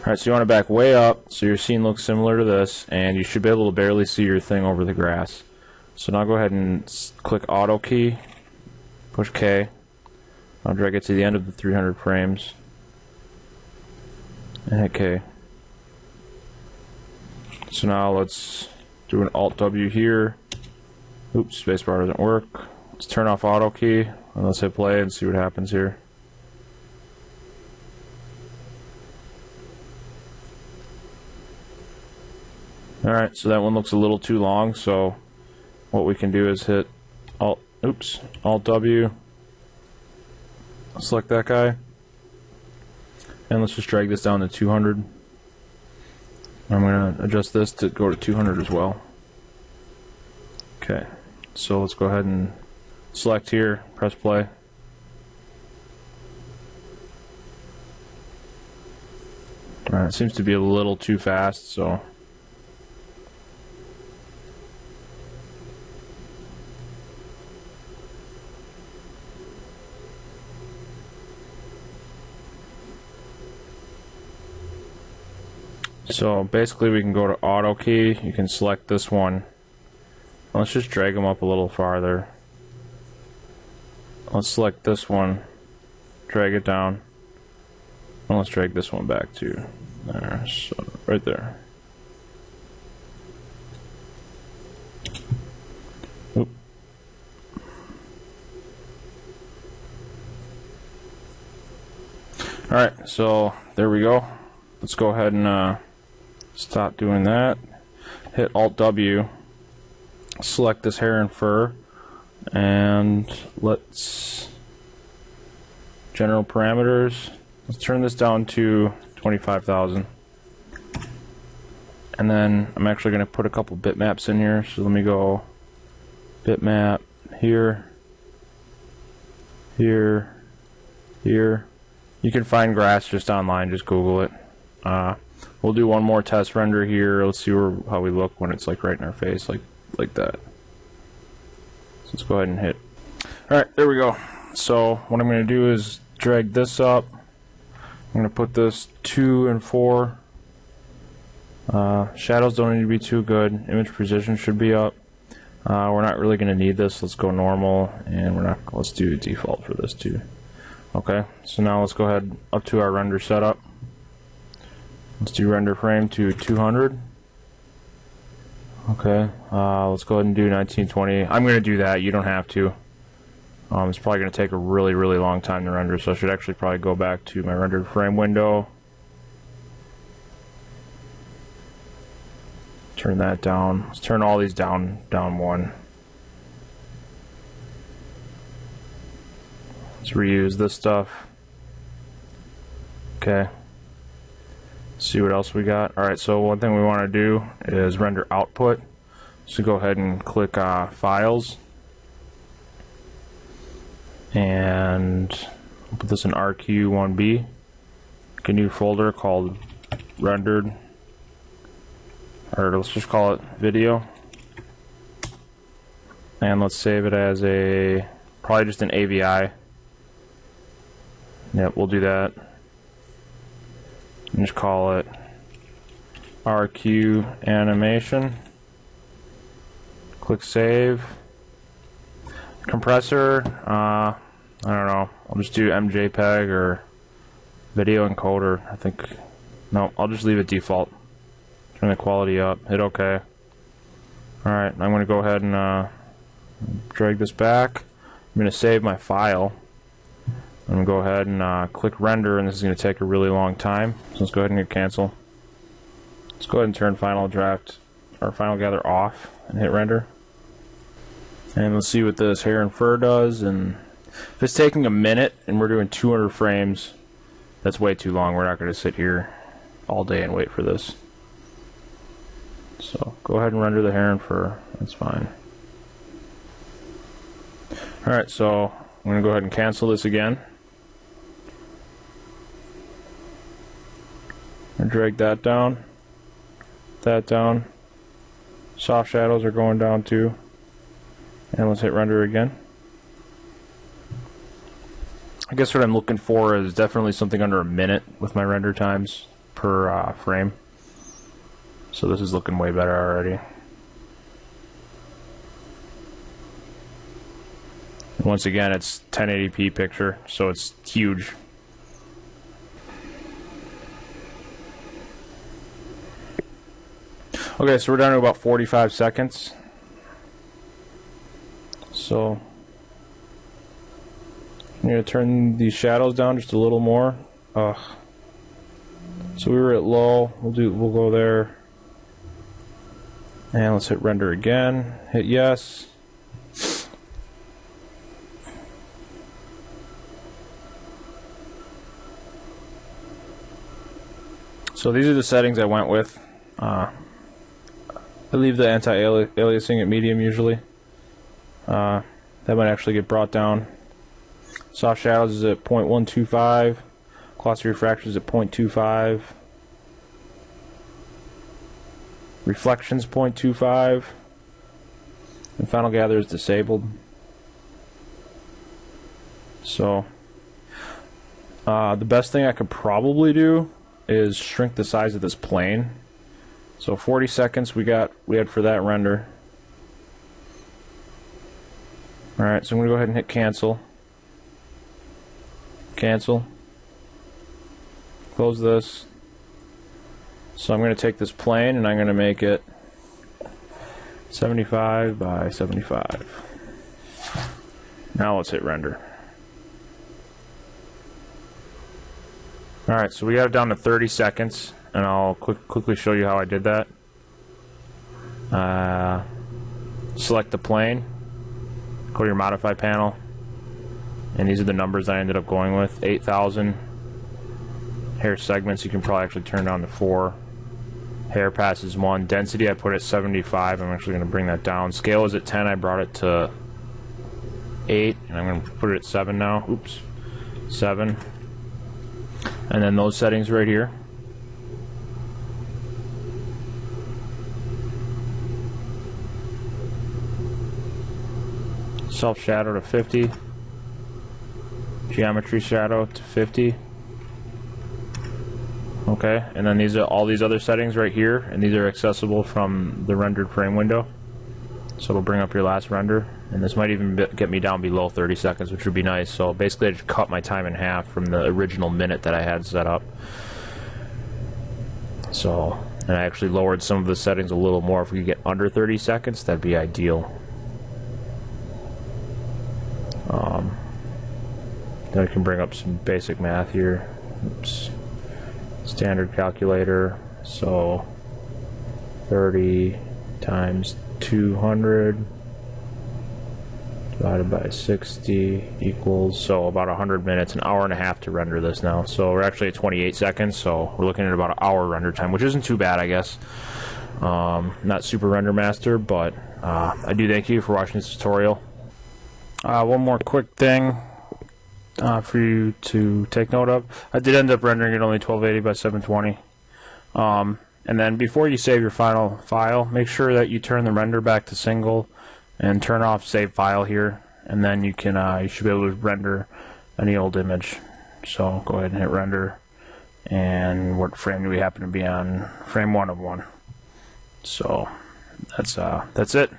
Alright, so you want to back way up so your scene looks similar to this, and you should be able to barely see your thing over the grass. So now go ahead and click Auto key, push K. I'll drag it to the end of the 300 frames, and hit K. So now let's do an Alt W here. Oops, spacebar doesn't work. Let's turn off Auto key, and let's hit play and see what happens here. Alright, so that one looks a little too long, so what we can do is hit Alt W, select that guy, and let's just drag this down to 200. I'm going to adjust this to go to 200 as well. Okay, so let's go ahead and select here, press play. Alright, it seems to be a little too fast, so basically we can go to Auto key, you can select this one. Let's just drag them up a little farther. Let's select this one, drag it down, and let's drag this one back too. There, so right there. Oop. Alright, so there we go. Let's go ahead and stop doing that. Hit Alt W, select this hair and fur, and let's general parameters. Let's turn this down to 25,000. And then I'm actually going to put a couple bitmaps in here. So let me go bitmap here, here, here. You can find grass just online, just Google it. We'll do one more test render here. Let's see how we look when it's like right in our face, like that. So let's go ahead and hit. Alright, there we go. So what I'm going to do is drag this up. I'm going to put this 2 and 4. Shadows don't need to be too good. Image precision should be up. We're not really going to need this. Let's go normal, and let's do default for this too. Okay, so now let's go ahead up to our render setup. Let's do render frame to 200. Okay, let's go ahead and do 1920. I'm going to do that. You don't have to. It's probably going to take a really, really long time to render, so I should actually probably go back to my rendered frame window. Turn that down. Let's turn all these down 1. Let's reuse this stuff. Okay. See what else we got. Alright, so one thing we want to do is render output. So go ahead and click Files, and we'll put this in RQ-1B. Make a new folder called rendered, or let's just call it video, and let's save it as probably just an AVI. Yep, we'll do that. And just call it RQ animation. Click save. Compressor, I don't know. I'll just do MJPEG or video encoder. I think, no, I'll just leave it default. Turn the quality up. Hit OK. Alright, I'm going to go ahead and drag this back. I'm going to save my file. I'm going to go ahead and click render, and this is going to take a really long time. So let's go ahead and hit cancel. Let's go ahead and turn final draft or final gather off and hit render. And let's see what this hair and fur does. And if it's taking a minute and we're doing 200 frames, that's way too long. We're not going to sit here all day and wait for this. So go ahead and render the hair and fur. That's fine. Alright, so I'm going to go ahead and cancel this again. And drag that down. That down. Soft shadows are going down too. And let's hit render again. I guess what I'm looking for is definitely something under a minute with my render times. per frame. So this is looking way better already. Once again, it's 1080p picture, so it's huge. Okay, so we're down to about 45 seconds. So I'm going to turn these shadows down just a little more. So we were at low. We'll go there. And let's hit render again. Hit yes. So these are the settings I went with. I leave the anti-aliasing at medium usually. That might actually get brought down. Soft shadows is at 0.125. Glossy refraction is at 0.25. Reflections 0.25. And final gather is disabled. So the best thing I could probably do is shrink the size of this plane. So 40 seconds we had for that render. Alright, so I'm going to go ahead and hit cancel. Cancel. Close this. So I'm going to take this plane and I'm going to make it 75 by 75. Now let's hit render. Alright, so we got it down to 30 seconds, and I'll quickly show you how I did that. Select the plane, go to your modify panel, and these are the numbers I ended up going with. 8,000 hair segments, you can probably actually turn down to 4. Hair pass is 1. Density I put at 75, I'm actually going to bring that down. Scale is at 10, I brought it to 8, and I'm going to put it at 7 now. Oops, 7. And then those settings right here. Self shadow to 50. Geometry shadow to 50. Okay, and then these are all these other settings right here, and these are accessible from the rendered frame window. So it'll bring up your last render, and this might even get me down below 30 seconds, which would be nice. So basically I just cut my time in half from the original minute that I had set up. So, and I actually lowered some of the settings a little more. If we could get under 30 seconds, that'd be ideal. Then I can bring up some basic math here. Oops. Standard calculator. So 30 times 200 divided by 60 equals, so about 100 minutes, an hour and a half to render this now. So we're actually at 28 seconds, so we're looking at about an hour render time, which isn't too bad, I guess. Not super render master, but I do thank you for watching this tutorial. One more quick thing for you to take note of. I did end up rendering it only 1280 by 720. And then before you save your final file, make sure that you turn the render back to single and turn off save file here, and then you can you should be able to render any old image. So go ahead and hit render, and what frame do we happen to be on? Frame 1 of 1. So that's it.